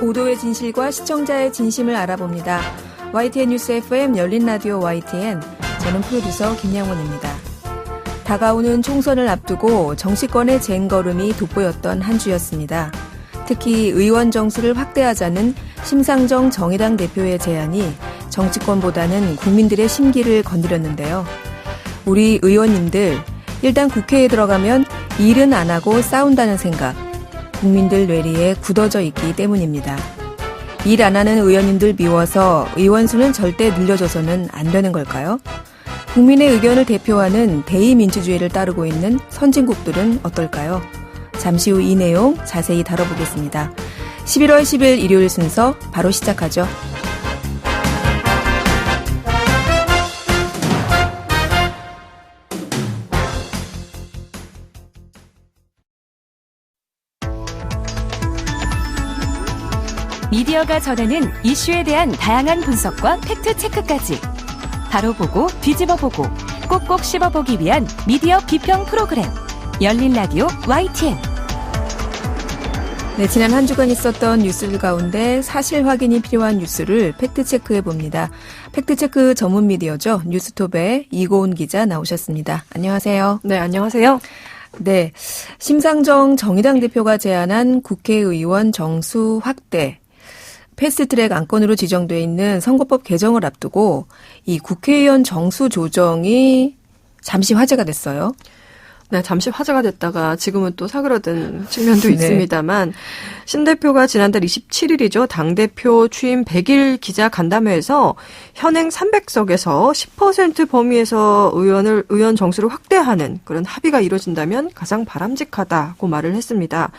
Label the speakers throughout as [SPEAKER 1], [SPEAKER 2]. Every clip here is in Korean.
[SPEAKER 1] 보도의 진실과 시청자의 진심을 알아봅니다. YTN 뉴스 FM 열린 라디오 YTN, 저는 프로듀서 김양원입니다. 다가오는 총선을 앞두고 정치권의 쟁걸음이 돋보였던 한 주였습니다. 특히 의원 정수를 확대하자는 심상정 정의당 대표의 제안이 정치권보다는 국민들의 심기를 건드렸는데요. 우리 의원님들, 일단 국회에 들어가면 일은 안 하고 싸운다는 생각, 국민들 뇌리에 굳어져 있기 때문입니다. 일 안 하는 의원님들 미워서 의원 수는 절대 늘려줘서는 안 되는 걸까요? 국민의 의견을 대표하는 대의민주주의를 따르고 있는 선진국들은 어떨까요? 잠시 후 이 내용 자세히 다뤄보겠습니다. 11월 10일 일요일 순서 바로 시작하죠.
[SPEAKER 2] 미디어가 전하는 이슈에 대한 다양한 분석과 팩트체크까지 바로 보고 뒤집어 보고 꼭꼭 씹어보기 위한 미디어 비평 프로그램 열린 라디오 YTN.
[SPEAKER 1] 네, 지난 한 주간 있었던 뉴스들 가운데 사실 확인이 필요한 뉴스를 팩트체크해 봅니다. 팩트체크 전문 미디어죠. 뉴스톱의 이고은 기자 나오셨습니다. 안녕하세요.
[SPEAKER 3] 네, 안녕하세요.
[SPEAKER 1] 네, 심상정 정의당 대표가 제안한 국회의원 정수 확대, 패스트트랙 안건으로 지정돼 있는 선거법 개정을 앞두고 이 국회의원 정수 조정이 잠시 화제가 됐어요.
[SPEAKER 3] 네, 잠시 화제가 됐다가 지금은 또 사그러든 측면도
[SPEAKER 1] 네.
[SPEAKER 3] 있습니다만 신 대표가 지난달 27일이죠. 당대표 취임 100일 기자 간담회에서 현행 300석에서 10% 범위에서 의원 정수를 확대하는 그런 합의가 이루어진다면 가장 바람직하다고 말을 했습니다.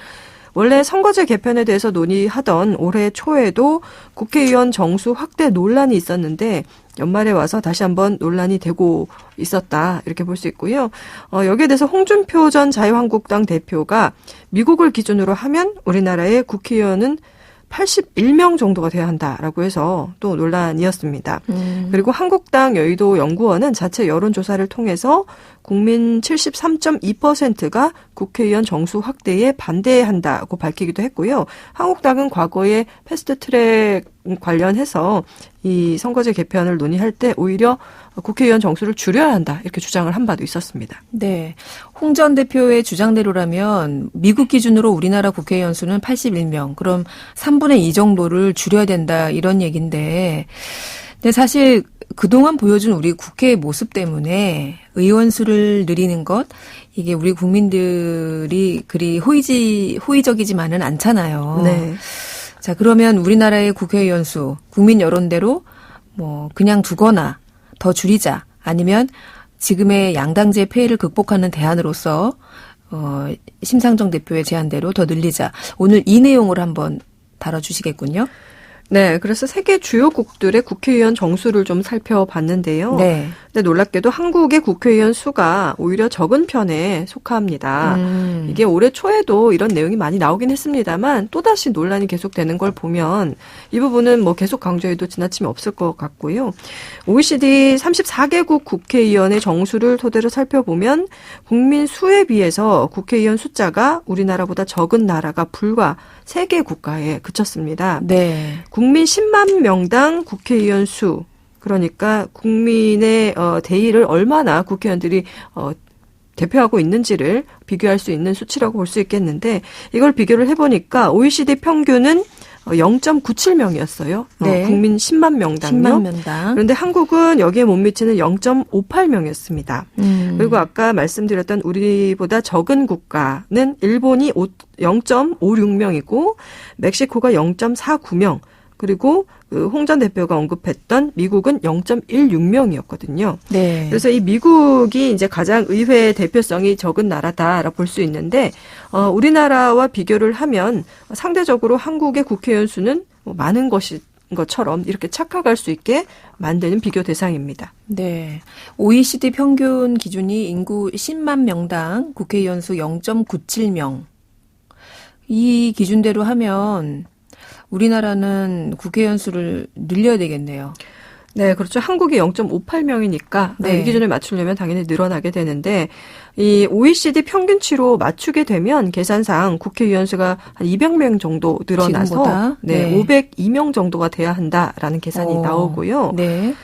[SPEAKER 3] 원래 선거제 개편에 대해서 논의하던 올해 초에도 국회의원 정수 확대 논란이 있었는데 연말에 와서 다시 한번 논란이 되고 있었다, 이렇게 볼 수 있고요. 여기에 대해서 홍준표 전 자유한국당 대표가 미국을 기준으로 하면 우리나라의 국회의원은 81명 정도가 돼야 한다라고 해서 또 논란이었습니다. 그리고 한국당 여의도 연구원은 자체 여론조사를 통해서 국민 73.2%가 국회의원 정수 확대에 반대한다고 밝히기도 했고요. 한국당은 과거에 패스트트랙 관련해서 이 선거제 개편을 논의할 때 오히려 국회의원 정수를 줄여야 한다, 이렇게 주장을 한 바도 있었습니다.
[SPEAKER 1] 네, 홍 전 대표의 주장대로라면 미국 기준으로 우리나라 국회의원 수는 81명, 그럼 3분의 2 정도를 줄여야 된다, 이런 얘기인데, 근데 사실 그동안 보여준 우리 국회의 모습 때문에 의원 수를 늘리는 것, 이게 우리 국민들이 그리 호의적이지만은 않잖아요.
[SPEAKER 3] 네.
[SPEAKER 1] 자, 그러면 우리나라의 국회의원 수, 국민 여론대로 뭐 그냥 두거나 더 줄이자, 아니면 지금의 양당제 폐해를 극복하는 대안으로서 심상정 대표의 제안대로 더 늘리자. 오늘 이 내용을 한번 다뤄주시겠군요.
[SPEAKER 3] 네, 그래서 세계 주요국들의 국회의원 정수를 좀 살펴봤는데요.
[SPEAKER 1] 네.
[SPEAKER 3] 근데 놀랍게도 한국의 국회의원 수가 오히려 적은 편에 속합니다. 이게 올해 초에도 이런 내용이 많이 나오긴 했습니다만 또다시 논란이 계속되는 걸 보면 이 부분은 뭐 계속 강조해도 지나침이 없을 것 같고요. OECD 34개국 국회의원의 정수를 토대로 살펴보면 국민 수에 비해서 국회의원 숫자가 우리나라보다 적은 나라가 불과 3개 국가에 그쳤습니다.
[SPEAKER 1] 네.
[SPEAKER 3] 국민 10만 명당 국회의원 수, 그러니까 국민의 대의를 얼마나 국회의원들이 대표하고 있는지를 비교할 수 있는 수치라고 볼 수 있겠는데, 이걸 비교를 해보니까 OECD 평균은 0.97명이었어요.
[SPEAKER 1] 네.
[SPEAKER 3] 국민 10만 명당요.
[SPEAKER 1] 10만 명당.
[SPEAKER 3] 그런데 한국은 여기에 못 미치는 0.58명이었습니다. 그리고 아까 말씀드렸던 우리보다 적은 국가는 일본이 0.56명이고 멕시코가 0.49명, 그리고 홍 전 대표가 언급했던 미국은 0.16명이었거든요.
[SPEAKER 1] 네.
[SPEAKER 3] 그래서 이 미국이 이제 가장 의회 대표성이 적은 나라다라고 볼 수 있는데, 우리나라와 비교를 하면 상대적으로 한국의 국회의원 수는 많은 것처럼 이렇게 착각할 수 있게 만드는 비교 대상입니다.
[SPEAKER 1] 네. OECD 평균 기준이 인구 10만 명당 국회의원 수 0.97명. 이 기준대로 하면 우리나라는 국회의원 수를 늘려야 되겠네요.
[SPEAKER 3] 네, 그렇죠. 한국이 0.58명이니까
[SPEAKER 1] 네.
[SPEAKER 3] 이 기준을 맞추려면 당연히 늘어나게 되는데 이 OECD 평균치로 맞추게 되면 계산상 국회의원 수가 한 200명 정도 늘어나서
[SPEAKER 1] 지금보다?
[SPEAKER 3] 네,
[SPEAKER 1] 네.
[SPEAKER 3] 502명 정도가 돼야 한다라는 계산이 나오고요.
[SPEAKER 1] 네.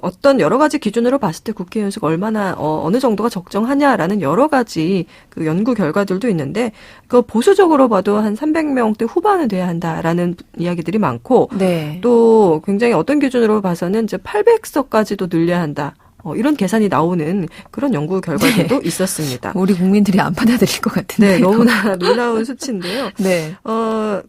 [SPEAKER 3] 어떤 여러 가지 기준으로 봤을 때 국회의원 수가 얼마나, 어느 정도가 적정하냐라는 여러 가지 그 연구 결과들도 있는데, 그 보수적으로 봐도 한 300명대 후반은 돼야 한다라는 이야기들이 많고,
[SPEAKER 1] 네.
[SPEAKER 3] 또 굉장히 어떤 기준으로 봐서는 이제 800석까지도 늘려야 한다. 이런 계산이 나오는 그런 연구 결과들도 있었습니다.
[SPEAKER 1] 우리 국민들이 안 받아들일 것 같은데.
[SPEAKER 3] 네, 너무나 놀라운 수치인데요.
[SPEAKER 1] 네.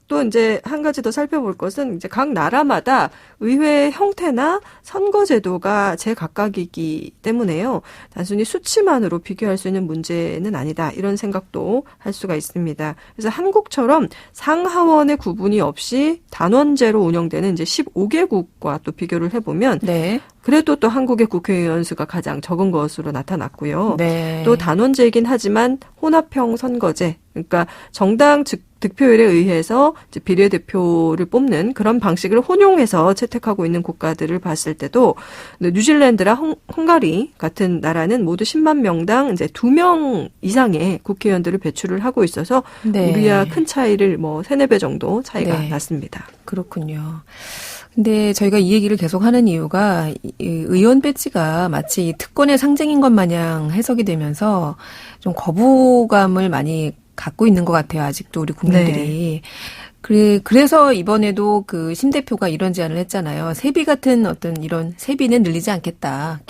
[SPEAKER 3] 또 이제 한 가지 더 살펴볼 것은 이제 각 나라마다 의회 형태나 선거제도가 제각각이기 때문에요. 단순히 수치만으로 비교할 수 있는 문제는 아니다. 이런 생각도 할 수가 있습니다. 그래서 한국처럼 상하원의 구분이 없이 단원제로 운영되는 이제 15개국과 또 비교를 해보면
[SPEAKER 1] 네.
[SPEAKER 3] 그래도 또 한국의 국회의원 수가 가장 적은 것으로 나타났고요.
[SPEAKER 1] 네.
[SPEAKER 3] 또 단원제이긴 하지만 혼합형 선거제, 그러니까 정당 득표율에 의해서 이제 비례대표를 뽑는 그런 방식을 혼용해서 채택하고 있는 국가들을 봤을 때도 뉴질랜드랑 헝가리 같은 나라는 모두 10만 명당 이제 2명 이상의 국회의원들을 배출을 하고 있어서
[SPEAKER 1] 네.
[SPEAKER 3] 우리와 큰 차이를 3-4배 정도 차이가
[SPEAKER 1] 네.
[SPEAKER 3] 났습니다.
[SPEAKER 1] 그렇군요. 근데 저희가 이 얘기를 계속 하는 이유가 이 의원 배지가 마치 이 특권의 상징인 것 마냥 해석이 되면서 좀 거부감을 많이 갖고 있는 것 같아요. 아직도 우리 국민들이. 네. 그래서 이번에도 그 심 대표가 이런 제안을 했잖아요. 세비 같은 어떤 이런 세비는 늘리지 않겠다.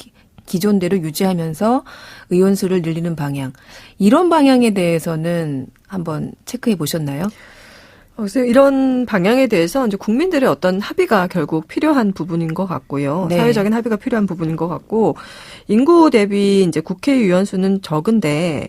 [SPEAKER 1] 기존대로 유지하면서 의원 수를 늘리는 방향. 이런 방향에 대해서는 한번 체크해 보셨나요?
[SPEAKER 3] 그래서 이런 방향에 대해서 이제 국민들의 어떤 합의가 결국 필요한 부분인 것 같고요.
[SPEAKER 1] 네.
[SPEAKER 3] 사회적인 합의가 필요한 부분인 것 같고, 인구 대비 이제 국회의원 수는 적은데,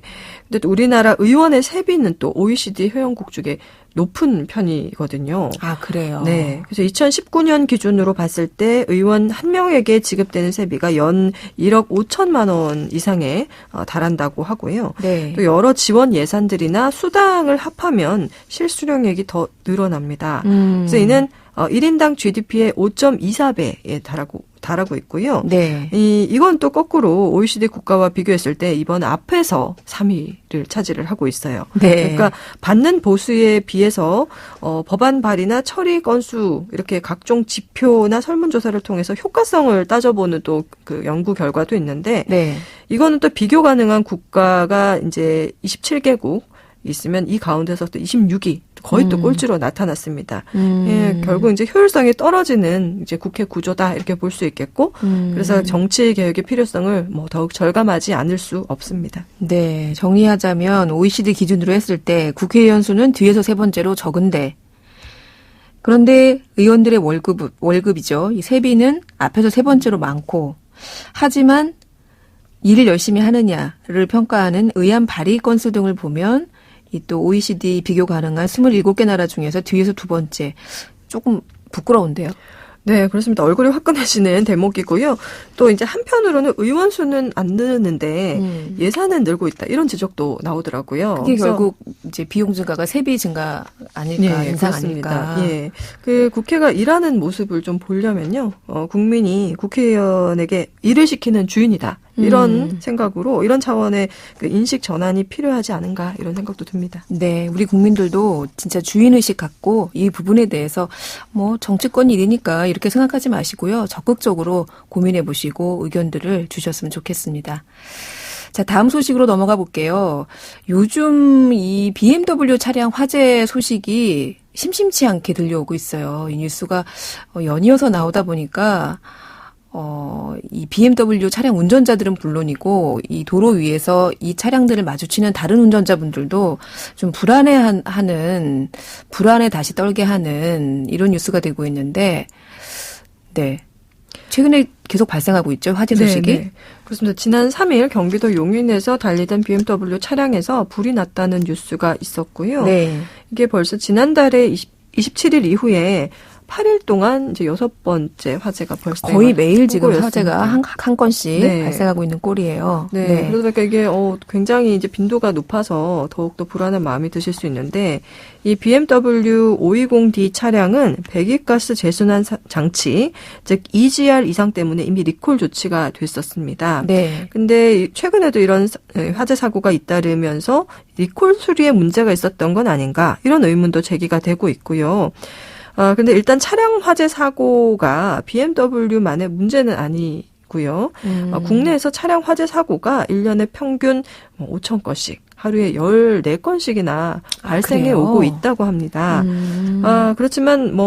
[SPEAKER 3] 근데 우리나라 의원의 세비는 또 OECD 회원국 중에 높은 편이거든요.
[SPEAKER 1] 아, 그래요?
[SPEAKER 3] 네. 그래서 2019년 기준으로 봤을 때 의원 한 명에게 지급되는 세비가 연 1억 5천만 원 이상에 달한다고 하고요.
[SPEAKER 1] 네.
[SPEAKER 3] 또 여러 지원 예산들이나 수당을 합하면 실수령액이 더 늘어납니다. 그래서 이는 1인당 GDP의 5.24배에 달하고 있고요.
[SPEAKER 1] 네.
[SPEAKER 3] 이건 또 거꾸로 OECD 국가와 비교했을 때 이번 앞에서 3위를 차지를 하고 있어요.
[SPEAKER 1] 네.
[SPEAKER 3] 그러니까 받는 보수에 비해서 법안 발의나 처리 건수 이렇게 각종 지표나 설문조사를 통해서 효과성을 따져보는 또 그 연구 결과도 있는데
[SPEAKER 1] 네.
[SPEAKER 3] 이거는 또 비교 가능한 국가가 이제 27개국 있으면 이 가운데서 또 26위 거의 또 꼴찌로 나타났습니다. 예, 결국 이제 효율성이 떨어지는 이제 국회 구조다 이렇게 볼 수 있겠고, 그래서 정치 개혁의 필요성을 더욱 절감하지 않을 수 없습니다.
[SPEAKER 1] 네, 정리하자면 OECD 기준으로 했을 때 국회의원 수는 뒤에서 세 번째로 적은데, 그런데 의원들의 월급이죠. 이 세비는 앞에서 세 번째로 많고, 하지만 일을 열심히 하느냐를 평가하는 의안 발의 건수 등을 보면 이 또 OECD 비교 가능한 27개 나라 중에서 뒤에서 두 번째. 조금 부끄러운데요.
[SPEAKER 3] 네, 그렇습니다. 얼굴이 화끈해지는 대목이고요. 또 이제 한편으로는 의원 수는 안 느는데 예산은 늘고 있다. 이런 지적도 나오더라고요.
[SPEAKER 1] 그게 결국 이제 비용 증가가 세비 증가 아닐까, 인상
[SPEAKER 3] 그렇습니다.
[SPEAKER 1] 아닐까.
[SPEAKER 3] 예. 그 국회가 일하는 모습을 좀 보려면요. 국민이 국회의원에게 일을 시키는 주인이다. 이런 생각으로 이런 차원의 그 인식 전환이 필요하지 않은가 이런 생각도 듭니다.
[SPEAKER 1] 네, 우리 국민들도 진짜 주인의식 갖고 이 부분에 대해서 정치권 일이니까 이렇게 생각하지 마시고요. 적극적으로 고민해 보시고 의견들을 주셨으면 좋겠습니다. 자, 다음 소식으로 넘어가 볼게요. 요즘 이 BMW 차량 화재 소식이 심심치 않게 들려오고 있어요. 이 뉴스가 연이어서 나오다 보니까 이 BMW 차량 운전자들은 물론이고 이 도로 위에서 이 차량들을 마주치는 다른 운전자분들도 좀 불안에 다시 떨게 하는 이런 뉴스가 되고 있는데, 네. 최근에 계속 발생하고 있죠, 화재 소식이.
[SPEAKER 3] 네. 그렇습니다. 지난 3일 경기도 용인에서 달리던 BMW 차량에서 불이 났다는 뉴스가 있었고요.
[SPEAKER 1] 네.
[SPEAKER 3] 이게 벌써 지난달에 27일 이후에 8일 동안 이제 6번째 화재가 벌써
[SPEAKER 1] 거의 매일 지금 화재가 한 건씩
[SPEAKER 3] 네.
[SPEAKER 1] 발생하고 있는 꼴이에요.
[SPEAKER 3] 네.
[SPEAKER 1] 네.
[SPEAKER 3] 그러다 보니까 이게 굉장히 이제 빈도가 높아서 더욱더 불안한 마음이 드실 수 있는데 이 BMW 520D 차량은 배기가스 재순환 장치, 즉 EGR 이상 때문에 이미 리콜 조치가 됐었습니다.
[SPEAKER 1] 네.
[SPEAKER 3] 근데 최근에도 이런 화재 사고가 잇따르면서 리콜 수리에 문제가 있었던 건 아닌가 이런 의문도 제기가 되고 있고요. 근데 일단 차량 화재 사고가 BMW만의 문제는 아니고요. 국내에서 차량 화재 사고가 1년에 평균 5,000건씩 하루에 14건씩이나 발생해 오고 있다고 합니다. 그렇지만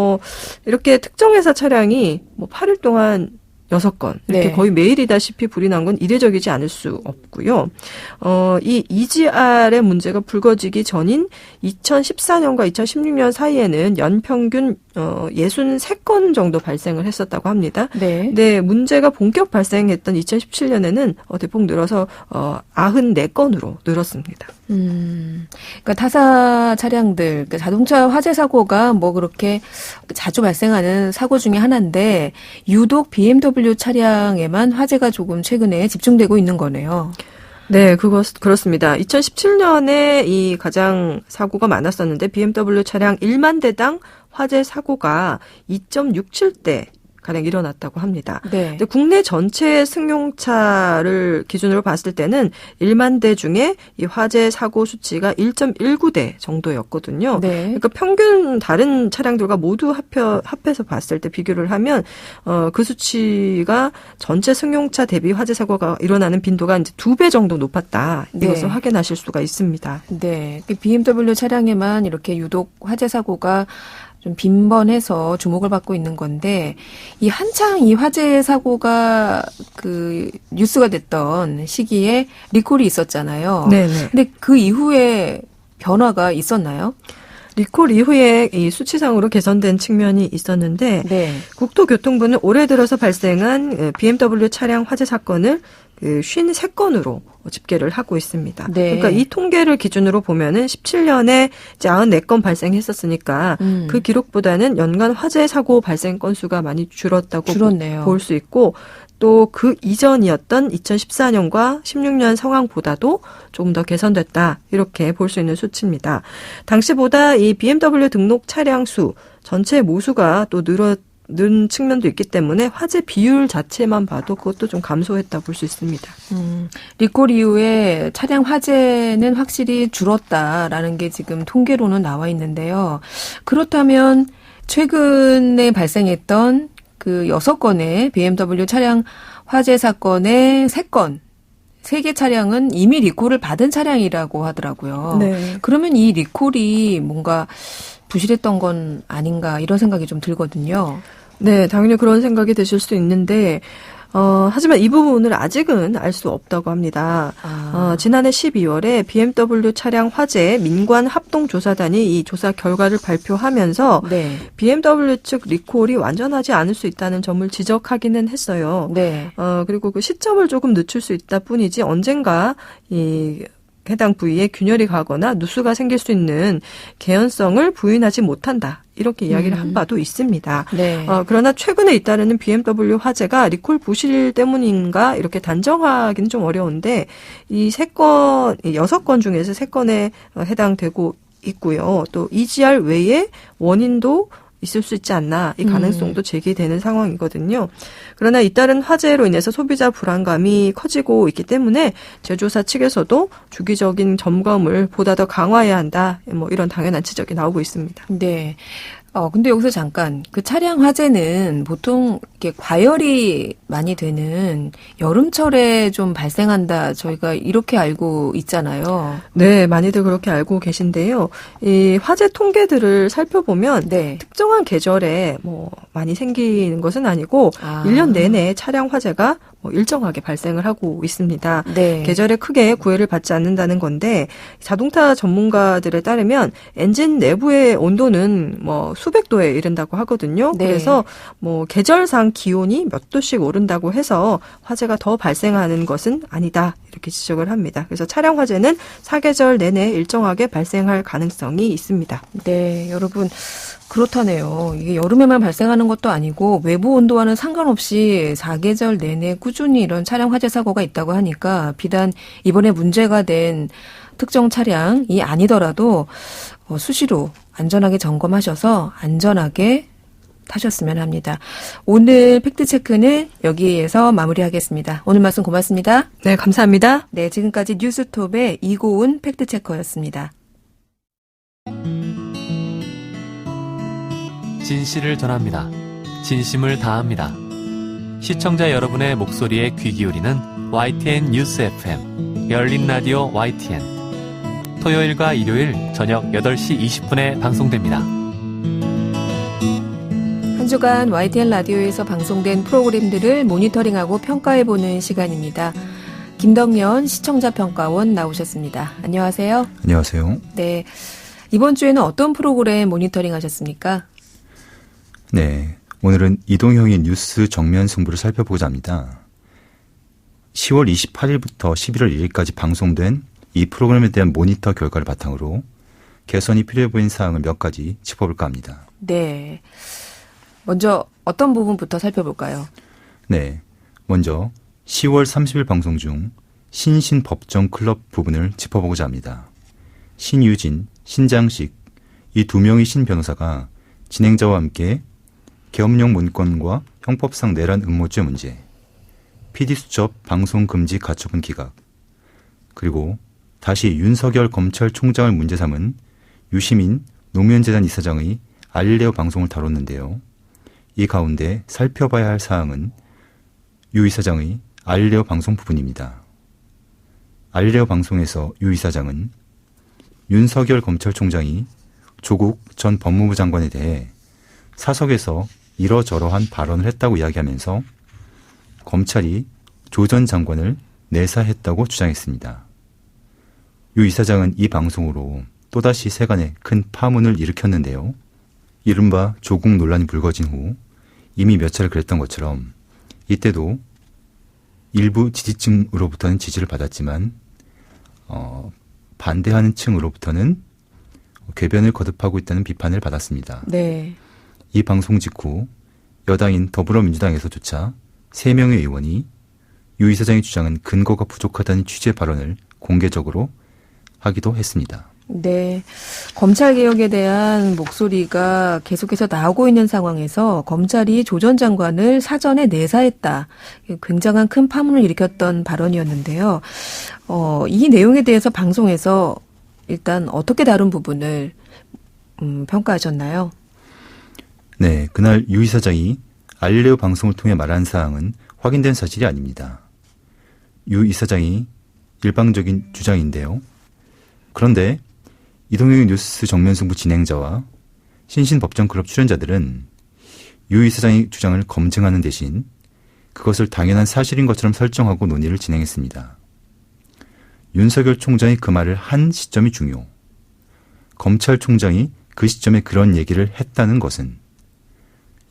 [SPEAKER 3] 이렇게 특정 회사 차량이 8일 동안 6건 이렇게
[SPEAKER 1] 네.
[SPEAKER 3] 거의 매일이다시피 불이 난 건 이례적이지 않을 수 없고요. 이 EGR의 문제가 불거지기 전인 2014년과 2016년 사이에는 연평균 63건 정도 발생을 했었다고 합니다.
[SPEAKER 1] 네.
[SPEAKER 3] 네, 문제가 본격 발생했던 2017년에는 대폭 늘어서 94건으로 늘었습니다.
[SPEAKER 1] 그러니까 타사 차량들, 그러니까 자동차 화재 사고가 그렇게 자주 발생하는 사고 중에 하나인데 유독 BMW 차량에만 화재가 조금 최근에 집중되고 있는 거네요.
[SPEAKER 3] 네, 그렇습니다. 2017년에 이 가장 사고가 많았었는데 BMW 차량 1만 대당 화재 사고가 2.67대 가량 일어났다고 합니다.
[SPEAKER 1] 네.
[SPEAKER 3] 근데 국내 전체 승용차를 기준으로 봤을 때는 1만 대 중에 이 화재 사고 수치가 1.19대 정도였거든요.
[SPEAKER 1] 네.
[SPEAKER 3] 그러니까 평균 다른 차량들과 모두 합해서 봤을 때 비교를 하면 그 수치가 전체 승용차 대비 화재 사고가 일어나는 빈도가 이제 2배 정도 높았다. 이것을
[SPEAKER 1] 네.
[SPEAKER 3] 확인하실 수가 있습니다.
[SPEAKER 1] 네. BMW 차량에만 이렇게 유독 화재 사고가 좀 빈번해서 주목을 받고 있는 건데 이 한창 이 화재 사고가 뉴스가 됐던 시기에 리콜이 있었잖아요.
[SPEAKER 3] 네, 네.
[SPEAKER 1] 근데 그 이후에 변화가 있었나요?
[SPEAKER 3] 리콜 이후에 이 수치상으로 개선된 측면이 있었는데
[SPEAKER 1] 네.
[SPEAKER 3] 국토교통부는 올해 들어서 발생한 BMW 차량 화재 사건을 53건으로 집계를 하고 있습니다.
[SPEAKER 1] 네.
[SPEAKER 3] 그러니까 이 통계를 기준으로 보면은 17년에 이제 94건 발생했었으니까 그 기록보다는 연간 화재 사고 발생 건수가 많이 줄었다고 볼 수 있고 또 그 이전이었던 2014년과 16년 상황보다도 조금 더 개선됐다. 이렇게 볼 수 있는 수치입니다. 당시보다 이 BMW 등록 차량 수 전체 모수가 또 는 측면도 있기 때문에 화재 비율 자체만 봐도 그것도 좀 감소했다 볼 수 있습니다.
[SPEAKER 1] 리콜 이후에 차량 화재는 확실히 줄었다라는 게 지금 통계로는 나와 있는데요. 그렇다면 최근에 발생했던 그 6건의 BMW 차량 화재 사건의 3건, 3개 차량은 이미 리콜을 받은 차량이라고 하더라고요.
[SPEAKER 3] 네.
[SPEAKER 1] 그러면 이 리콜이 뭔가 부실했던 건 아닌가 이런 생각이 좀 들거든요.
[SPEAKER 3] 네, 당연히 그런 생각이 드실 수 있는데 하지만 이 부분을 아직은 알 수 없다고 합니다. 지난해 12월에 BMW 차량 화재 민관 합동조사단이 이 조사 결과를 발표하면서
[SPEAKER 1] 네.
[SPEAKER 3] BMW 측 리콜이 완전하지 않을 수 있다는 점을 지적하기는 했어요.
[SPEAKER 1] 네.
[SPEAKER 3] 그리고 그 시점을 조금 늦출 수 있다 뿐이지 언젠가 이 해당 부위에 균열이 가거나 누수가 생길 수 있는 개연성을 부인하지 못한다. 이렇게 이야기를 한 바도 있습니다.
[SPEAKER 1] 네.
[SPEAKER 3] 그러나 최근에 잇따르는 BMW 화재가 리콜 부실 때문인가 이렇게 단정하기는 좀 어려운데 이 6건 중에서 3건에 해당되고 있고요. 또 EGR 외에 원인도 있을 수 있지 않나 이 가능성도 제기되는 상황이거든요. 그러나 잇따른 화재로 인해서 소비자 불안감이 커지고 있기 때문에 제조사 측에서도 주기적인 점검을 보다 더 강화해야 한다. 이런 당연한 지적이 나오고 있습니다.
[SPEAKER 1] 네. 근데 여기서 잠깐 그 차량 화재는 보통 이렇게 과열이 많이 되는 여름철에 좀 발생한다. 저희가 이렇게 알고 있잖아요.
[SPEAKER 3] 네, 많이들 그렇게 알고 계신데요. 이 화재 통계들을 살펴보면
[SPEAKER 1] 네.
[SPEAKER 3] 특정한 계절에 많이 생기는 것은 아니고 1년 내내 차량 화재가 일정하게 발생을 하고 있습니다.
[SPEAKER 1] 네.
[SPEAKER 3] 계절에 크게 구애를 받지 않는다는 건데 자동차 전문가들에 따르면 엔진 내부의 온도는 수백 도에 이른다고 하거든요.
[SPEAKER 1] 네.
[SPEAKER 3] 그래서 계절상 기온이 몇 도씩 오른다고 해서 화재가 더 발생하는 것은 아니다. 이렇게 지적을 합니다. 그래서 차량 화재는 사계절 내내 일정하게 발생할 가능성이 있습니다.
[SPEAKER 1] 네, 여러분 그렇다네요. 이게 여름에만 발생하는 것도 아니고 외부 온도와는 상관없이 사계절 내내 꾸준히 이런 차량 화재 사고가 있다고 하니까 비단 이번에 문제가 된 특정 차량이 아니더라도 수시로 안전하게 점검하셔서 안전하게 타셨으면 합니다. 오늘 팩트체크는 여기에서 마무리하겠습니다. 오늘 말씀 고맙습니다.
[SPEAKER 3] 네, 감사합니다.
[SPEAKER 1] 네, 지금까지 뉴스톱의 이고은 팩트체커였습니다.
[SPEAKER 4] 진실을 전합니다. 진심을 다합니다. 시청자 여러분의 목소리에 귀 기울이는 YTN 뉴스 FM, 열린 라디오 YTN. 토요일과 일요일 저녁 8시 20분에 방송됩니다.
[SPEAKER 1] 한 주간 YTN 라디오에서 방송된 프로그램들을 모니터링하고 평가해보는 시간입니다. 김덕연 시청자평가원 나오셨습니다. 안녕하세요.
[SPEAKER 5] 안녕하세요.
[SPEAKER 1] 네, 이번 주에는 어떤 프로그램 모니터링 하셨습니까?
[SPEAKER 5] 네, 오늘은 이동형의 뉴스 정면 승부를 살펴보고자 합니다. 10월 28일부터 11월 1일까지 방송된 이 프로그램에 대한 모니터 결과를 바탕으로 개선이 필요해 보이는 사항을 몇 가지 짚어볼까 합니다.
[SPEAKER 1] 네, 먼저 어떤 부분부터 살펴볼까요?
[SPEAKER 5] 네, 먼저 10월 30일 방송 중 신신법정클럽 부분을 짚어보고자 합니다. 신유진, 신장식 이 두 명의 신 변호사가 진행자와 함께 계엄령 문건과 형법상 내란 음모죄 문제, PD수첩 방송금지 가처분 기각, 그리고 다시 윤석열 검찰총장을 문제 삼은 유시민 노무현재단 이사장의 알릴레오 방송을 다뤘는데요. 이 가운데 살펴봐야 할 사항은 유 이사장의 알릴레오 방송 부분입니다. 알릴레오 방송에서 유 이사장은 윤석열 검찰총장이 조국 전 법무부 장관에 대해 사석에서 이러저러한 발언을 했다고 이야기하면서 검찰이 조 전 장관을 내사했다고 주장했습니다. 유 이사장은 이 방송으로 또다시 세간에 큰 파문을 일으켰는데요. 이른바 조국 논란이 불거진 후 이미 몇 차례 그랬던 것처럼 이때도 일부 지지층으로부터는 지지를 받았지만 반대하는 층으로부터는 궤변을 거듭하고 있다는 비판을 받았습니다.
[SPEAKER 1] 네.
[SPEAKER 5] 이 방송 직후 여당인 더불어민주당에서조차 3명의 의원이 유 이사장의 주장은 근거가 부족하다는 취지의 발언을 공개적으로 하기도 했습니다.
[SPEAKER 1] 네. 검찰개혁에 대한 목소리가 계속해서 나오고 있는 상황에서 검찰이 조 전 장관을 사전에 내사했다. 굉장한 큰 파문을 일으켰던 발언이었는데요. 이 내용에 대해서 방송에서 일단 어떻게 다룬 부분을 평가하셨나요?
[SPEAKER 5] 네, 그날 유 이사장이 알릴레오 방송을 통해 말한 사항은 확인된 사실이 아닙니다. 유 이사장이 일방적인 주장인데요. 그런데 이동형의 뉴스 정면승부 진행자와 신신법정클럽 출연자들은 유 이사장의 주장을 검증하는 대신 그것을 당연한 사실인 것처럼 설정하고 논의를 진행했습니다. 윤석열 총장이 그 말을 한 시점이 중요. 검찰총장이 그 시점에 그런 얘기를 했다는 것은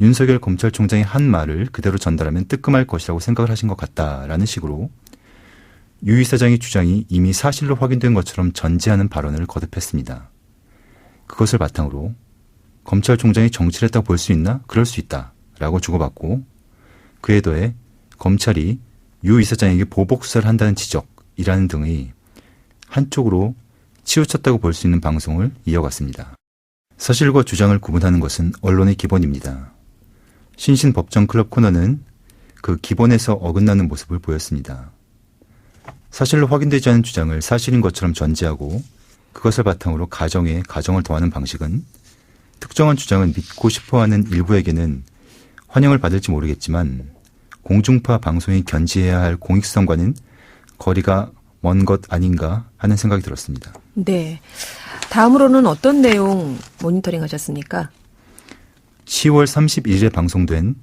[SPEAKER 5] 윤석열 검찰총장이 한 말을 그대로 전달하면 뜨끔할 것이라고 생각을 하신 것 같다라는 식으로 유 이사장의 주장이 이미 사실로 확인된 것처럼 전제하는 발언을 거듭했습니다. 그것을 바탕으로 검찰총장이 정치를 했다고 볼 수 있나? 그럴 수 있다 라고 주고받고 그에 더해 검찰이 유 이사장에게 보복수사를 한다는 지적이라는 등의 한쪽으로 치우쳤다고 볼 수 있는 방송을 이어갔습니다. 사실과 주장을 구분하는 것은 언론의 기본입니다. 신신법정클럽 코너는 그 기본에서 어긋나는 모습을 보였습니다. 사실로 확인되지 않은 주장을 사실인 것처럼 전제하고 그것을 바탕으로 가정을 더하는 방식은 특정한 주장을 믿고 싶어하는 일부에게는 환영을 받을지 모르겠지만 공중파 방송이 견지해야 할 공익성과는 거리가 먼 것 아닌가 하는 생각이 들었습니다.
[SPEAKER 1] 네. 다음으로는 어떤 내용 모니터링 하셨습니까?
[SPEAKER 5] 10월 31일에 방송된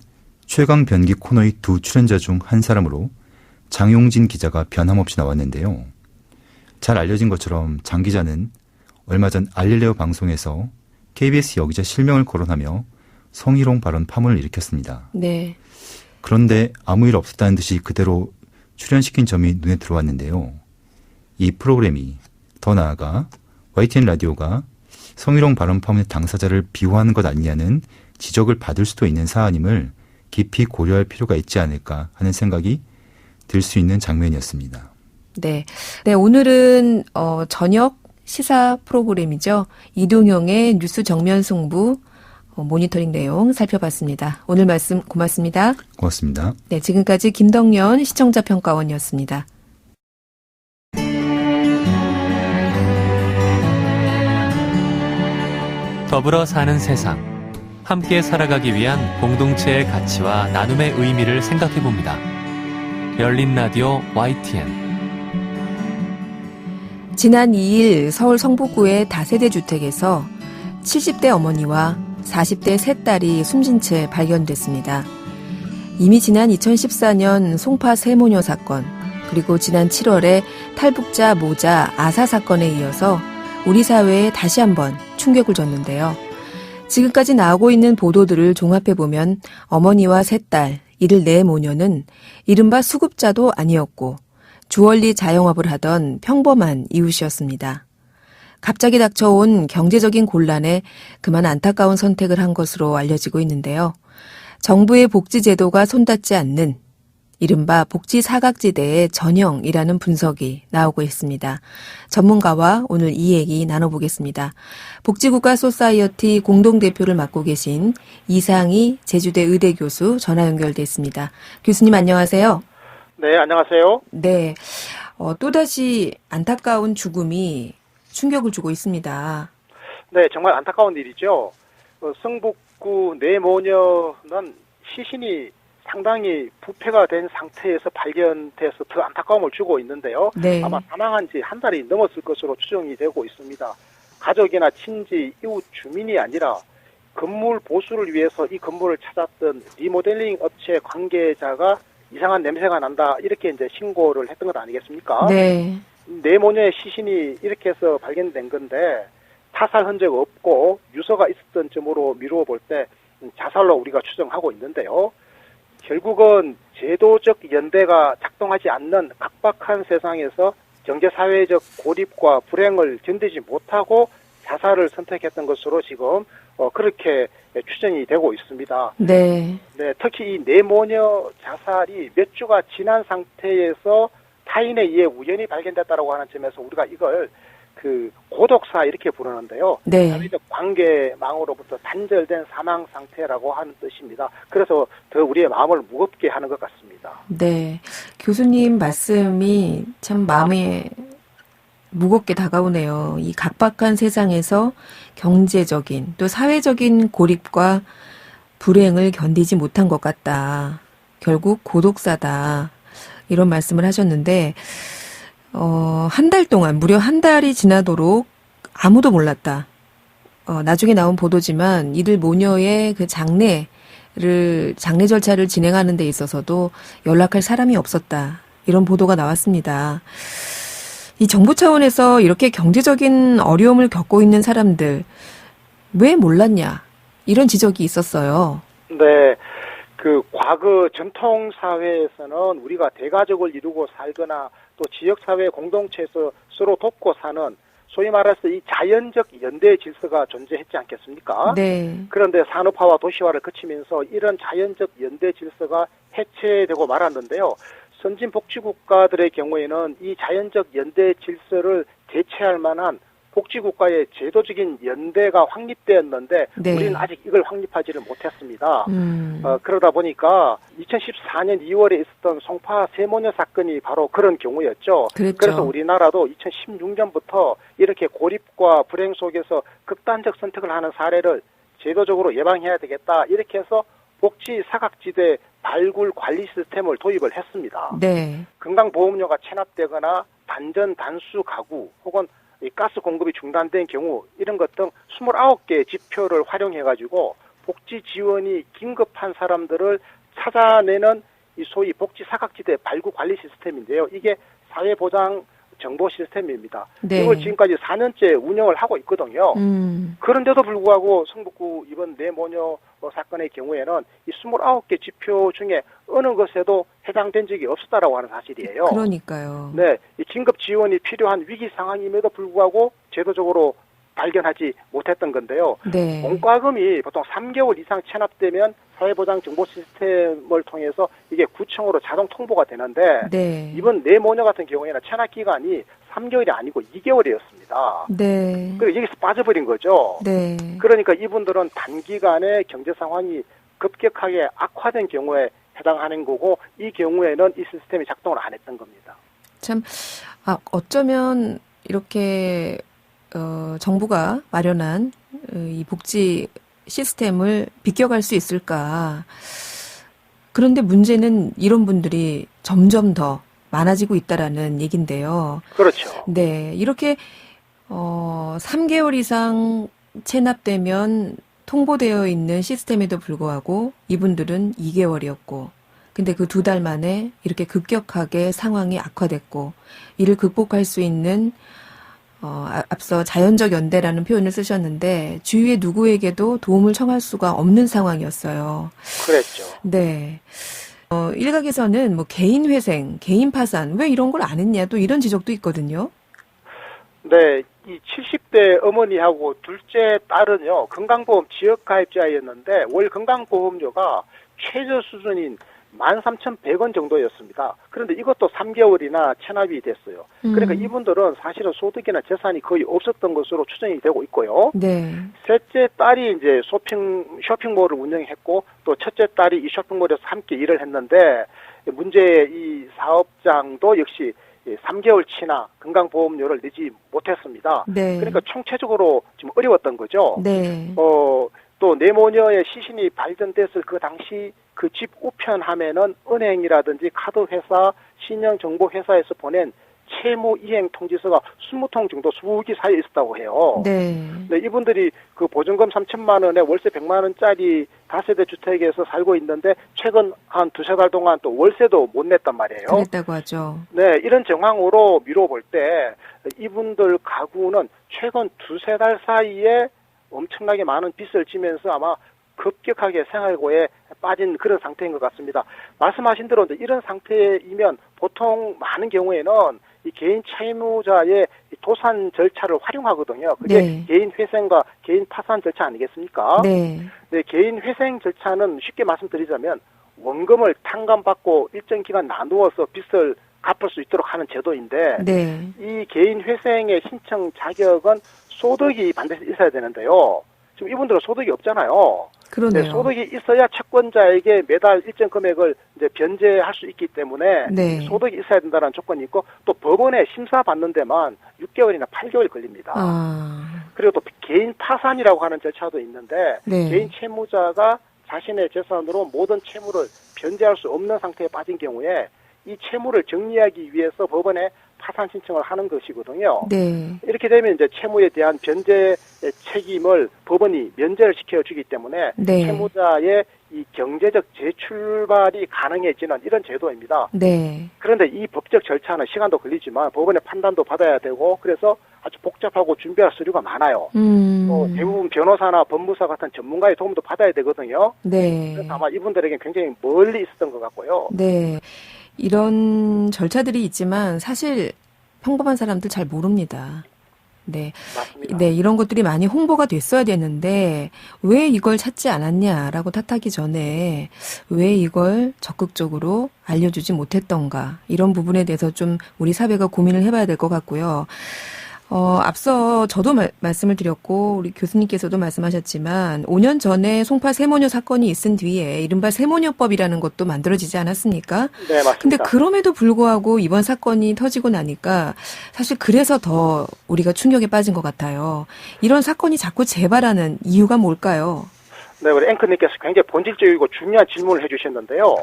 [SPEAKER 5] 최강 변기 코너의 두 출연자 중 한 사람으로 장용진 기자가 변함없이 나왔는데요. 잘 알려진 것처럼 장 기자는 얼마 전 알릴레오 방송에서 KBS 여기자 실명을 거론하며 성희롱 발언 파문을 일으켰습니다.
[SPEAKER 1] 네.
[SPEAKER 5] 그런데 아무 일 없었다는 듯이 그대로 출연시킨 점이 눈에 들어왔는데요. 이 프로그램이 더 나아가 YTN 라디오가 성희롱 발언 파문의 당사자를 비호하는 것 아니냐는 지적을 받을 수도 있는 사안임을 깊이 고려할 필요가 있지 않을까 하는 생각이 들 수 있는 장면이었습니다.
[SPEAKER 1] 네. 네, 오늘은 저녁 시사 프로그램이죠. 이동형의 뉴스 정면 승부 모니터링 내용 살펴봤습니다. 오늘 말씀 고맙습니다.
[SPEAKER 5] 고맙습니다.
[SPEAKER 1] 네, 지금까지 김덕연 시청자평가원이었습니다.
[SPEAKER 4] 더불어 사는 세상. 함께 살아가기 위한 공동체의 가치와 나눔의 의미를 생각해봅니다. 열린 라디오 YTN.
[SPEAKER 1] 지난 2일 서울 성북구의 다세대 주택에서 70대 어머니와 40대 세 딸이 숨진 채 발견됐습니다. 이미 지난 2014년 송파 세모녀 사건, 그리고 지난 7월에 탈북자 모자 아사 사건에 이어서 우리 사회에 다시 한번 충격을 줬는데요. 지금까지 나오고 있는 보도들을 종합해보면 어머니와 세 딸, 이들 네 모녀는 이른바 수급자도 아니었고 주얼리 자영업을 하던 평범한 이웃이었습니다. 갑자기 닥쳐온 경제적인 곤란에 그만 안타까운 선택을 한 것으로 알려지고 있는데요. 정부의 복지제도가 손닿지 않는 이른바 복지 사각지대의 전형이라는 분석이 나오고 있습니다. 전문가와 오늘 이 얘기 나눠보겠습니다. 복지국가 소사이어티 공동대표를 맡고 계신 이상희 제주대 의대 교수 전화 연결돼 있습니다. 교수님 안녕하세요.
[SPEAKER 6] 네, 안녕하세요.
[SPEAKER 1] 네, 또다시 안타까운 죽음이 충격을 주고 있습니다.
[SPEAKER 6] 네, 정말 안타까운 일이죠. 성북구 네 모녀는 시신이 상당히 부패가 된 상태에서 발견돼서 더 안타까움을 주고 있는데요.
[SPEAKER 1] 네.
[SPEAKER 6] 아마 사망한 지 한 달이 넘었을 것으로 추정이 되고 있습니다. 가족이나 친지, 이웃 주민이 아니라 건물 보수를 위해서 이 건물을 찾았던 리모델링 업체 관계자가 이상한 냄새가 난다, 이렇게 이제 신고를 했던 것 아니겠습니까?
[SPEAKER 1] 네.
[SPEAKER 6] 네 모녀의 시신이 이렇게 해서 발견된 건데 타살 흔적 없고 유서가 있었던 점으로 미루어 볼 때 자살로 우리가 추정하고 있는데요. 결국은 제도적 연대가 작동하지 않는 각박한 세상에서 경제사회적 고립과 불행을 견디지 못하고 자살을 선택했던 것으로 지금 그렇게 추정이 되고 있습니다.
[SPEAKER 1] 네.
[SPEAKER 6] 네, 특히 이 네 모녀 자살이 몇 주가 지난 상태에서 타인에 의해 우연히 발견됐다라고 하는 점에서 우리가 이걸 고독사 이렇게 부르는데요.
[SPEAKER 1] 네.
[SPEAKER 6] 사회적 관계망으로부터 단절된 사망 상태라고 하는 뜻입니다. 그래서 더 우리의 마음을 무겁게 하는 것 같습니다.
[SPEAKER 1] 네. 교수님 말씀이 참 마음에 무겁게 다가오네요. 이 각박한 세상에서 경제적인 또 사회적인 고립과 불행을 견디지 못한 것 같다. 결국 고독사다. 이런 말씀을 하셨는데 한 달 동안, 무려 한 달이 지나도록 아무도 몰랐다. 나중에 나온 보도지만 이들 모녀의 그 장례 절차를 진행하는 데 있어서도 연락할 사람이 없었다. 이런 보도가 나왔습니다. 이 정부 차원에서 이렇게 경제적인 어려움을 겪고 있는 사람들, 왜 몰랐냐? 이런 지적이 있었어요.
[SPEAKER 6] 네. 과거 전통사회에서는 우리가 대가족을 이루고 살거나 또 지역사회 공동체에서 서로 돕고 사는 소위 말해서 이 자연적 연대 질서가 존재했지 않겠습니까?
[SPEAKER 1] 네.
[SPEAKER 6] 그런데 산업화와 도시화를 거치면서 이런 자연적 연대 질서가 해체되고 말았는데요. 선진 복지국가들의 경우에는 이 자연적 연대 질서를 대체할 만한 복지국가의 제도적인 연대가 확립되었는데
[SPEAKER 1] 네.
[SPEAKER 6] 우리는 아직 이걸 확립하지를 못했습니다. 그러다 보니까 2014년 2월에 있었던 송파 세모녀 사건이 바로 그런 경우였죠.
[SPEAKER 1] 그랬죠.
[SPEAKER 6] 그래서 우리나라도 2016년부터 이렇게 고립과 불행 속에서 극단적 선택을 하는 사례를 제도적으로 예방해야 되겠다, 이렇게 해서 복지 사각지대 발굴 관리 시스템을 도입을 했습니다.
[SPEAKER 1] 네.
[SPEAKER 6] 건강보험료가 체납되거나 단전 단수 가구 혹은 이 가스 공급이 중단된 경우, 이런 것 등 29개의 지표를 활용해가지고 복지 지원이 긴급한 사람들을 찾아내는 이 소위 복지 사각지대 발굴 관리 시스템인데요. 이게 사회보장 정보 시스템입니다.
[SPEAKER 1] 네.
[SPEAKER 6] 이걸 지금까지 4년째 운영을 하고 있거든요. 그런데도 불구하고 성북구 이번 뇌모녀 사건의 경우에는 이 29개 지표 중에 어느 것에도 해당된 적이 없었다라고 하는 사실이에요.
[SPEAKER 1] 그러니까요.
[SPEAKER 6] 네, 이 긴급 지원이 필요한 위기 상황임에도 불구하고 제도적으로 발견하지 못했던 건데요.
[SPEAKER 1] 네.
[SPEAKER 6] 공과금이 보통 3개월 이상 체납되면 사회보장 정보 시스템을 통해서 이게 구청으로 자동 통보가 되는데
[SPEAKER 1] 네.
[SPEAKER 6] 이번 뇌모녀 같은 경우에는 체납 기간이 3개월이 아니고 2개월이었습니다.
[SPEAKER 1] 네.
[SPEAKER 6] 그리고 여기서 빠져버린 거죠.
[SPEAKER 1] 네.
[SPEAKER 6] 그러니까 이분들은 단기간에 경제 상황이 급격하게 악화된 경우에 해당하는 거고 이 경우에는 이 시스템이 작동을 안 했던 겁니다.
[SPEAKER 1] 참, 어쩌면 이렇게 정부가 마련한 이 복지 시스템을 비껴갈 수 있을까. 그런데 문제는 이런 분들이 점점 더 많아지고 있다라는 얘긴데요.
[SPEAKER 6] 그렇죠.
[SPEAKER 1] 네, 이렇게 3개월 이상 체납되면 통보되어 있는 시스템에도 불구하고 이분들은 2개월이었고, 근데 그 2달 만에 이렇게 급격하게 상황이 악화됐고, 이를 극복할 수 있는 앞서 자연적 연대라는 표현을 쓰셨는데 주위의 누구에게도 도움을 청할 수가 없는 상황이었어요.
[SPEAKER 6] 그랬죠.
[SPEAKER 1] 네. 일각에서는 뭐 개인 회생, 개인 파산, 왜 이런 걸 안 했냐 또 이런 지적도 있거든요.
[SPEAKER 6] 네, 이 70대 어머니하고 둘째 딸은요, 건강보험 지역가입자였는데 월 건강보험료가 최저 수준인 13,100원 정도였습니다. 그런데 이것도 3개월이나 체납이 됐어요. 그러니까 이분들은 사실은 소득이나 재산이 거의 없었던 것으로 추정이 되고 있고요.
[SPEAKER 1] 네.
[SPEAKER 6] 셋째 딸이 이제 쇼핑몰을 운영했고 또 첫째 딸이 이 쇼핑몰에서 함께 일을 했는데 문제의 이 사업장도 역시 3개월치나 건강보험료를 내지 못했습니다.
[SPEAKER 1] 네.
[SPEAKER 6] 그러니까 총체적으로 좀 어려웠던 거죠.
[SPEAKER 1] 네.
[SPEAKER 6] 또 뇌모녀의 시신이 발견됐을 그 당시 그 집 우편함에는 은행이라든지 카드회사, 신용정보회사에서 보낸 채무 이행 통지서가 20통 정도 수북이 쌓여 있었다고 해요.
[SPEAKER 1] 네.
[SPEAKER 6] 네, 이분들이 그 보증금 3천만 원에 월세 100만 원짜리 다세대 주택에서 살고 있는데 최근 한 2-3달 동안 또 월세도 못 냈단 말이에요.
[SPEAKER 1] 그랬다고 하죠.
[SPEAKER 6] 네, 이런 정황으로 미뤄볼 때 이분들 가구는 최근 2-3달 사이에 엄청나게 많은 빚을 지면서 아마 급격하게 생활고에 빠진 그런 상태인 것 같습니다. 말씀하신 대로 이런 상태이면 보통 많은 경우에는 이 개인 채무자의 도산 절차를 활용하거든요. 그게
[SPEAKER 1] 네.
[SPEAKER 6] 개인 회생과 개인 파산 절차 아니겠습니까?
[SPEAKER 1] 네.
[SPEAKER 6] 네, 개인 회생 절차는 쉽게 말씀드리자면 원금을 탕감받고 일정 기간 나누어서 빚을 갚을 수 있도록 하는 제도인데
[SPEAKER 1] 네.
[SPEAKER 6] 이 개인 회생의 신청 자격은 소득이 반드시 있어야 되는데요. 지금 이분들은 소득이 없잖아요.
[SPEAKER 1] 그러네요.
[SPEAKER 6] 네, 소득이 있어야 채권자에게 매달 일정 금액을 이제 변제할 수 있기 때문에
[SPEAKER 1] 네.
[SPEAKER 6] 소득이 있어야 된다는 조건이 있고 또 법원에 심사 받는 데만 6개월이나 8개월 걸립니다. 그리고 또 개인 파산이라고 하는 절차도 있는데
[SPEAKER 1] 네.
[SPEAKER 6] 개인 채무자가 자신의 재산으로 모든 채무를 변제할 수 없는 상태에 빠진 경우에 이 채무를 정리하기 위해서 법원에 파산 신청을 하는 것이거든요.
[SPEAKER 1] 네.
[SPEAKER 6] 이렇게 되면 이제 채무에 대한 변제 책임을 법원이 면제를 시켜주기 때문에
[SPEAKER 1] 네.
[SPEAKER 6] 채무자의 이 경제적 재출발이 가능해지는 이런 제도입니다.
[SPEAKER 1] 네.
[SPEAKER 6] 그런데 이 법적 절차는 시간도 걸리지만 법원의 판단도 받아야 되고 그래서 아주 복잡하고 준비할 서류가 많아요. 대부분 변호사나 법무사 같은 전문가의 도움도 받아야 되거든요.
[SPEAKER 1] 네.
[SPEAKER 6] 그래서 아마 이분들에게 굉장히 멀리 있었던 것 같고요.
[SPEAKER 1] 네. 이런 절차들이 있지만 사실 평범한 사람들 잘 모릅니다. 네.
[SPEAKER 6] 맞습니다.
[SPEAKER 1] 네, 이런 것들이 많이 홍보가 됐어야 되는데 왜 이걸 찾지 않았냐라고 탓하기 전에 왜 이걸 적극적으로 알려주지 못했던가 이런 부분에 대해서 좀 우리 사회가 고민을 해봐야 될 것 같고요. 앞서 저도 말씀을 드렸고 우리 교수님께서도 말씀하셨지만 5년 전에 송파 세모녀 사건이 있은 뒤에 이른바 세모녀법이라는 것도 만들어지지 않았습니까?
[SPEAKER 6] 네, 맞습니다.
[SPEAKER 1] 근데 그럼에도 불구하고 이번 사건이 터지고 나니까 사실 그래서 더 우리가 충격에 빠진 것 같아요. 이런 사건이 자꾸 재발하는 이유가 뭘까요?
[SPEAKER 6] 네, 우리 앵커님께서 굉장히 본질적이고 중요한 질문을 해주셨는데요.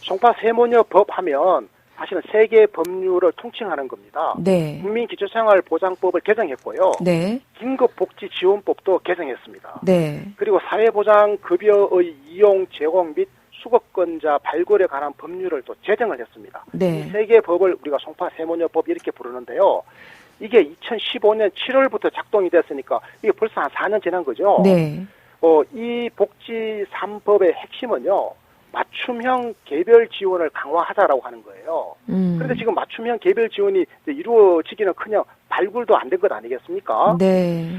[SPEAKER 6] 송파 세모녀법 하면 사실은 세계 법률을 통칭하는 겁니다.
[SPEAKER 1] 네.
[SPEAKER 6] 국민기초생활보장법을 개정했고요.
[SPEAKER 1] 네.
[SPEAKER 6] 긴급복지지원법도 개정했습니다.
[SPEAKER 1] 네.
[SPEAKER 6] 그리고 사회보장급여의 이용, 제공 및 수급권자 발굴에 관한 법률을 또 제정을 했습니다.
[SPEAKER 1] 네.
[SPEAKER 6] 이 세 개의 법을 우리가 송파 세모녀법 이렇게 부르는데요. 이게 2015년 7월부터 작동이 됐으니까 이게 벌써 한 4년 지난 거죠.
[SPEAKER 1] 네.
[SPEAKER 6] 이 복지 3법의 핵심은요. 맞춤형 개별 지원을 강화하자라고 하는 거예요. 그런데 지금 맞춤형 개별 지원이 이루어지기는커녕 발굴도 안 된 것 아니겠습니까?
[SPEAKER 1] 네.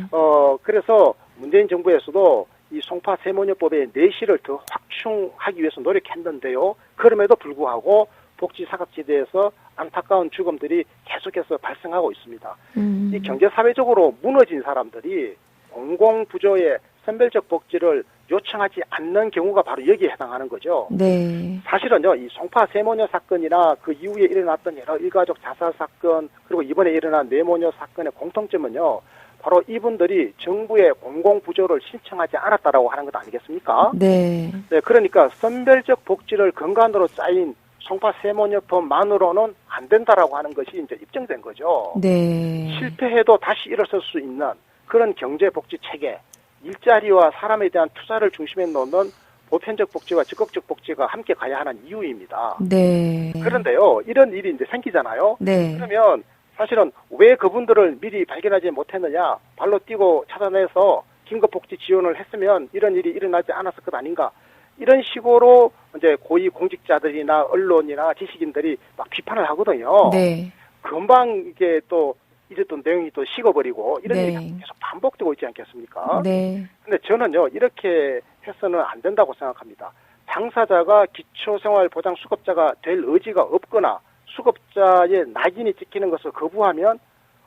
[SPEAKER 6] 그래서 문재인 정부에서도 이 송파 세모녀법의 내실을 더 확충하기 위해서 노력했는데요. 그럼에도 불구하고 복지 사각지대에서 안타까운 죽음들이 계속해서 발생하고 있습니다. 이 경제사회적으로 무너진 사람들이 공공부조의 선별적 복지를 요청하지 않는 경우가 바로 여기에 해당하는 거죠.
[SPEAKER 1] 네.
[SPEAKER 6] 사실은요, 이 송파 세모녀 사건이나 그 이후에 일어났던 여러 일가족 자살 사건, 그리고 이번에 일어난 뇌모녀 사건의 공통점은요, 바로 이분들이 정부의 공공부조를 신청하지 않았다라고 하는 것 아니겠습니까?
[SPEAKER 1] 네.
[SPEAKER 6] 네, 그러니까 선별적 복지를 근간으로 짜인 송파 세모녀법만으로는 안 된다라고 하는 것이 이제 입증된 거죠.
[SPEAKER 1] 네.
[SPEAKER 6] 실패해도 다시 일어설 수 있는 그런 경제복지 체계, 일자리와 사람에 대한 투자를 중심에 놓는 보편적 복지와 적극적 복지가 함께 가야 하는 이유입니다.
[SPEAKER 1] 네.
[SPEAKER 6] 그런데요, 이런 일이 이제 생기잖아요.
[SPEAKER 1] 네.
[SPEAKER 6] 그러면 사실은 왜 그분들을 미리 발견하지 못했느냐, 발로 뛰고 찾아내서 긴급복지 지원을 했으면 이런 일이 일어나지 않았을 것 아닌가. 이런 식으로 이제 고위 공직자들이나 언론이나 지식인들이 막 비판을 하거든요.
[SPEAKER 1] 네.
[SPEAKER 6] 금방 이게 또 잊었던 내용이 또 식어버리고 이런
[SPEAKER 1] 네.
[SPEAKER 6] 일이 계속 반복되고 있지 않겠습니까?
[SPEAKER 1] 네.
[SPEAKER 6] 근데 저는요, 이렇게 해서는 안 된다고 생각합니다. 당사자가 기초생활보장 수급자가 될 의지가 없거나 수급자의 낙인이 찍히는 것을 거부하면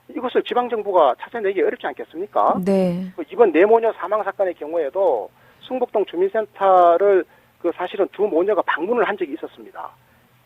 [SPEAKER 6] 이것을 지방정부가 찾아내기 어렵지 않겠습니까?
[SPEAKER 1] 네.
[SPEAKER 6] 이번 뇌모녀 사망 사건의 경우에도 승북동 주민센터를 사실은 두 모녀가 방문을 한 적이 있었습니다.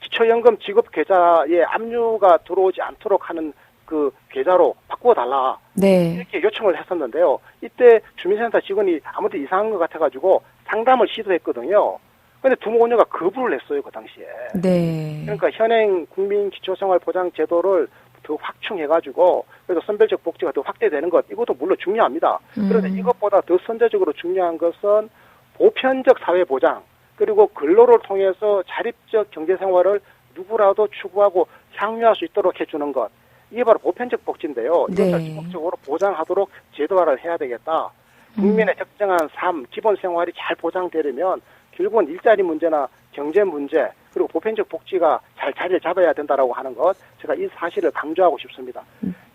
[SPEAKER 6] 기초연금 지급 계좌에 압류가 들어오지 않도록 하는 그 계좌로 바꿔달라.
[SPEAKER 1] 네.
[SPEAKER 6] 이렇게 요청을 했었는데요. 이때 주민센터 직원이 아무튼 이상한 것 같아가지고 상담을 시도했거든요. 근데 두 모녀가 거부를 했어요, 그 당시에.
[SPEAKER 1] 네.
[SPEAKER 6] 그러니까 현행 국민기초생활보장제도를 더 확충해가지고 그래서 선별적 복지가 더 확대되는 것, 이것도 물론 중요합니다. 그런데 이것보다 더 선제적으로 중요한 것은 보편적 사회보장, 그리고 근로를 통해서 자립적 경제생활을 누구라도 추구하고 향유할 수 있도록 해주는 것, 이게 바로 보편적 복지인데요. 이것을
[SPEAKER 1] 네.
[SPEAKER 6] 적극적으로 보장하도록 제도화를 해야 되겠다. 국민의 적정한 삶, 기본 생활이 잘 보장되려면 결국은 일자리 문제나 경제 문제, 그리고 보편적 복지가 잘 자리를 잡아야 된다라고 하는 것, 제가 이 사실을 강조하고 싶습니다.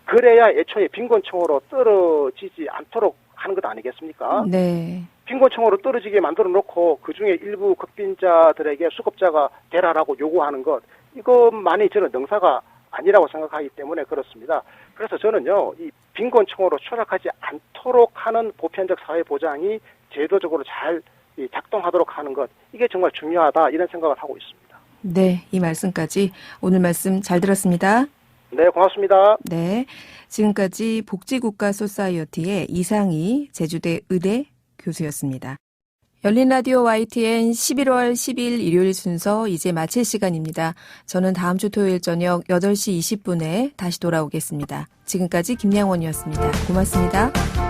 [SPEAKER 6] 그래야 애초에 빈곤층으로 떨어지지 않도록 하는 것 아니겠습니까?
[SPEAKER 1] 네.
[SPEAKER 6] 빈곤층으로 떨어지게 만들어 놓고 그중에 일부 극빈자들에게 수급자가 되라라고 요구하는 것, 이것만이 저는 능사가 아니라고 생각하기 때문에 그렇습니다. 그래서 저는요, 이 빈곤층으로 추락하지 않도록 하는 보편적 사회보장이 제도적으로 잘 작동하도록 하는 것, 이게 정말 중요하다, 이런 생각을 하고 있습니다.
[SPEAKER 1] 네. 이 말씀까지 오늘 말씀 잘 들었습니다.
[SPEAKER 6] 네, 고맙습니다.
[SPEAKER 1] 네. 지금까지 복지국가 소사이어티의 이상희 제주대 의대 교수였습니다. 열린 라디오 YTN 11월 10일 일요일 순서 이제 마칠 시간입니다. 저는 다음 주 토요일 저녁 8시 20분에 다시 돌아오겠습니다. 지금까지 김양원이었습니다. 고맙습니다.